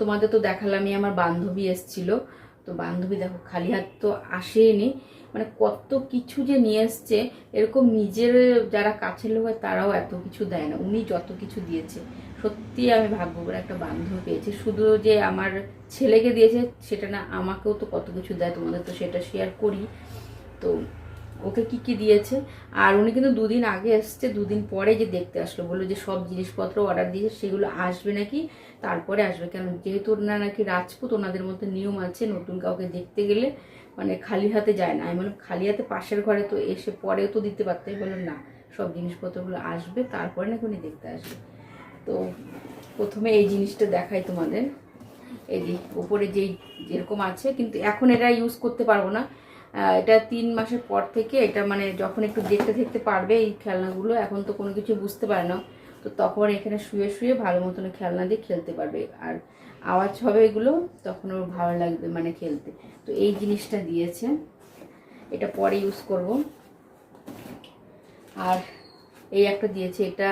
তোমাদের তো দেখালামই, আমার বান্ধবী এসেছিল। তো বান্ধবী দেখো খালি হাত তো আসেনি, মানে কত কিছু যে নিয়ে এসছে। এরকম নিজের যারা কাছের লোক হয় তারাও এত কিছু দেয় না, উনি যত কিছু দিয়েছে। সত্যি আমি ভাগ্য করে একটা বান্ধবী পেয়েছি। শুধু যে আমার ছেলেকে দিয়েছে সেটা না, আমাকেও তো কত কিছু দেয়, তোমাদের তো সেটা শেয়ার করি। তো ওকে কি কি দিয়েছে। আর উনি কিন্তু দুদিন আগে এসছে, দুদিন পরে যে দেখতে আসলো, বললো যে সব জিনিসপত্র অর্ডার দিয়েছে সেগুলো আসবে নাকি তারপরে আসবে, কেন যেহেতু ওনারা নাকি রাজপুত, ওনাদের মধ্যে নিয়ম আছে নতুন কাউকে দেখতে গেলে মানে খালি হাতে যায় না। আমি বললাম খালি হাতে পাশের ঘরে তো এসে পরেও তো দিতে পারতে, বললাম না সব জিনিসপত্রগুলো আসবে তারপরে নাকি উনি দেখতে আসবে। তো প্রথমে এই জিনিসটা দেখাই তোমাদের। এই যে উপরে যেরকম আছে, কিন্তু এখন এটা ইউজ করতে পারবো না। এটা 3 মাসের পর থেকে এটা মানে যখন একটু দেখতে দেখতে পারবে এই খেলনাগুলো, এখন তো কোনো কিছু বুঝতে পারে না, তো তখন এখানে শুয়ে শুয়ে ভালো মতন খেলনা দিয়ে খেলতে পারবে। আর আওয়াজ হবে এগুলো, তখন ওর ভালো লাগবে মানে খেলতে। তো এই জিনিসটা দিয়েছে, এটা পরে ইউজ করব। আর এই একটা দিয়েছে, এটা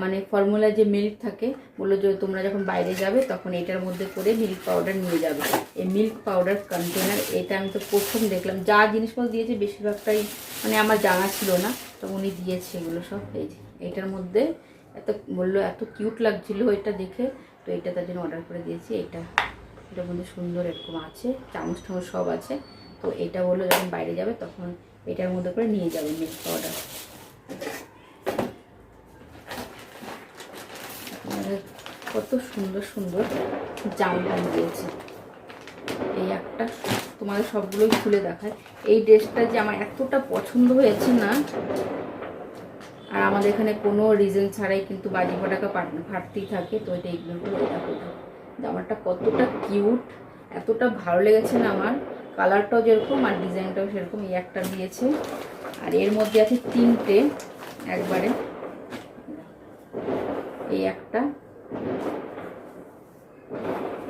মানে ফর্মুলা যে মিল্ক থাকে, বললো যে তোমরা যখন বাইরে যাবে তখন এটার মধ্যে করে মিল্ক পাউডার নিয়ে যাবে। এই মিল্ক পাউডার কন্টেনার, এটা আমি তো প্রথম দেখলাম। যা জিনিসপত্র দিয়েছে বেশিরভাগটাই মানে আমার জানা ছিল না, তো উনি দিয়েছে এগুলো সব। এই যে এটার মধ্যে এত বললো, এত কিউট লাগছিল এটা দেখে, তো এটা তার জন্য অর্ডার করে দিয়েছি। এটার মধ্যে সুন্দর এরকম আছে, চামচ টামচ সব আছে। তো এটা বললো যখন বাইরে যাবে তখন এটার মধ্যে করে নিয়ে যাবে মিল্ক পাউডার। কত সুন্দর সুন্দর জামা প্যান্ট দিয়েছে। এই একটা তোমাদের সবগুলোই খুলে দেখায়। এই ড্রেসটা যে আমার এতটা পছন্দ হয়েছে না, আর আমাদের এখানে কোনো রিজন ছাড়াই কিন্তু বাজি ফটাকা ফাটতেই থাকে। তো এটা এইগুলো দেখো, জামাটা কতটা কিউট, এতটা ভালো লেগেছে না আমার। কালারটাও যেরকম আর ডিজাইনটাও সেরকম। এই একটা দিয়েছে, আর এর মধ্যে আছে 3টে একবারে। এই একটা,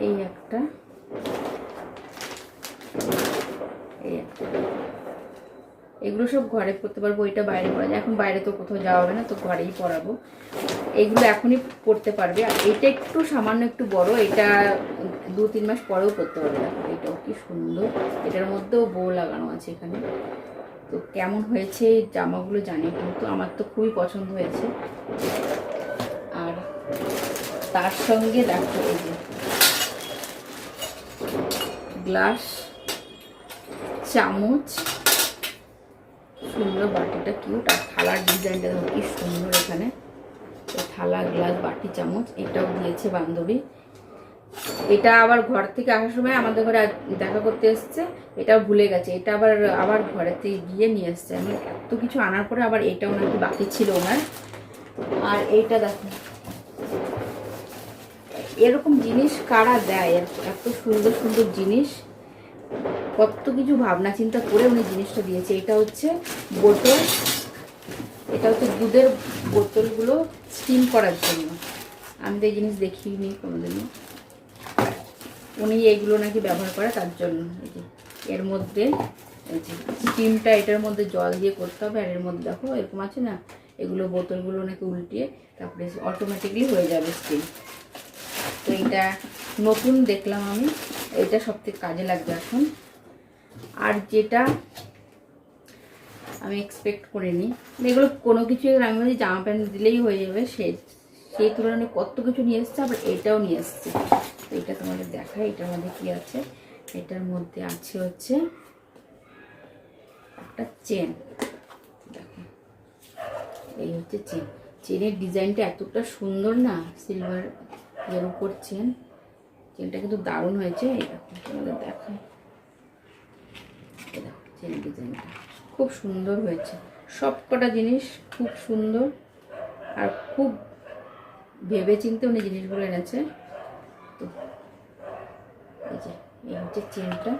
এই একটা, এই একটা। এগুলো সব ঘরে পরতে পারবো, এটা বাইরে পরা যায়। এখন বাইরে তো কোথাও যাওয়া হবে না, তো ঘরেই পরাবো। এগুলো এখনই পরতে পারবে। আর এটা একটু সামান্য একটু বড়, এটা 2-3 মাস পরেও পরতে পারবে। দেখো এটাও কি সুন্দর, এটার মধ্যেও বউ লাগানো আছে এখানে। তো কেমন হয়েছে এই জামাগুলো জানি, কিন্তু আমার তো খুবই পছন্দ হয়েছে। আর তার সঙ্গে দেখো এই যে গ্লাস, চামচ, সুন্দর বাটিটা কিউট। আর থালার ডিজাইনটা দেখো কি সুন্দর এখানে। থালা, গ্লাস, বাটি, চামচ এটাও দিয়েছে বান্ধবী। এটা আবার ঘর থেকে আসার সময় আমাদের ঘরে দেখা করতে এসছে, এটাও ভুলে গেছে। এটা আবার ঘরে থেকে গিয়ে নিয়ে এসছে। আমি এত কিছু আনার পরে আবার এটাও নাকি বাকি ছিল ওনার। আর এইটা দেখো, এরকম জিনিস কারা দেয়, এত সুন্দর সুন্দর জিনিস, কত কিছু ভাবনা চিন্তা করে উনি জিনিসটা দিয়েছে। এটা হচ্ছে বোতল, এটা হচ্ছে দুধের বোতলগুলো স্টিম করার জন্য। আমি তো এই জিনিস দেখিনি কোনোদিনও, উনি এইগুলো নাকি ব্যবহার করে তার জন্য। এই যে এর মধ্যে এই যে স্টিমটা এটার মধ্যে জল দিয়ে করতে হবে। আর এর মধ্যে দেখো এরকম আছে না, এগুলো বোতলগুলো নাকি উল্টিয়ে তারপরে অটোমেটিকলি হয়ে যাবে স্টিম। তো এটা নতুন দেখলাম আমি, এটা সবথেকে কাজে লাগবে এখন। আর যেটা আমি এক্সপেক্ট করিনি, এগুলো কোনো কিছু আমি বলছি জামা প্যান্ট দিলেই হয়ে যাবে, সেই তুলনায় কত কিছু নিয়ে এসছে। আবার এটাও নিয়ে এসছে, তো এটা তোমাদের দেখাই এটার মধ্যে কি আছে। এটার মধ্যে আছে হচ্ছে একটা চেন। দেখো এই হচ্ছে চেন, চেনের ডিজাইনটা এতটা সুন্দর না, সিলভার এর উপর চেন। চেনটা কিন্তু দারুণ হয়েছে। এটা তোমাদের দেখাই, দেখো চেনের ডিজাইনটা খুব সুন্দর হয়েছে। সব কটা জিনিস খুব সুন্দর, আর খুব ভেবে চিন্তে উনি জিনিসগুলো এনেছে। তো এই যে এই হচ্ছে চেনটা,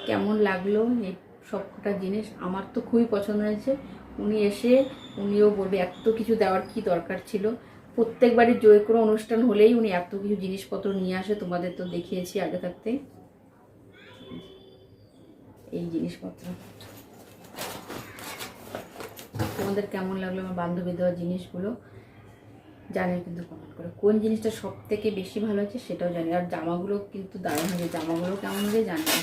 কেমন লাগলো এই সব কটা জিনিস, আমার তো খুবই পছন্দ হয়েছে। উনি এসে উনিও বলবে এত কিছু দেওয়ার কি দরকার ছিল। প্রত্যেকবারই যে কোনো অনুষ্ঠান হলেই উনি এত কিছু জিনিসপত্র নিয়ে আসে, তোমাদের তো দেখিয়েছি আগে থাকতে। এই জিনিসপত্র তোমাদের কেমন লাগলো আমার বান্ধবী দেওয়া জিনিসগুলো জানেন কিন্তু কমেন্ট করে কোন জিনিসটা সব থেকে বেশি ভালো হচ্ছে সেটাও জানি। আর জামাগুলো কিন্তু দারুণ হয়েছে, জামাগুলো কেমন হবে জানি না।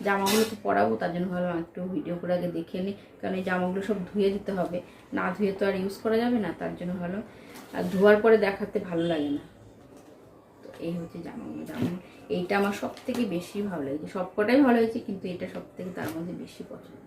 জামাগুলো তো পরাবো, তার জন্য ভাবলাম একটু ভিডিও করে আগে দেখে নিই, কারণ এই জামাগুলো সব ধুয়ে দিতে হবে, না ধুয়ে তো আর ইউজ করা যাবে না, তার জন্য ভালো। আর ধোয়ার পরে দেখাতে ভালো লাগে না। তো এই হচ্ছে জামাগুলো। এইটা আমার সব থেকে বেশি ভালো লেগেছে, সব কটাই ভালো হয়েছে কিন্তু এটা সব থেকে তার মধ্যে বেশি পছন্দ।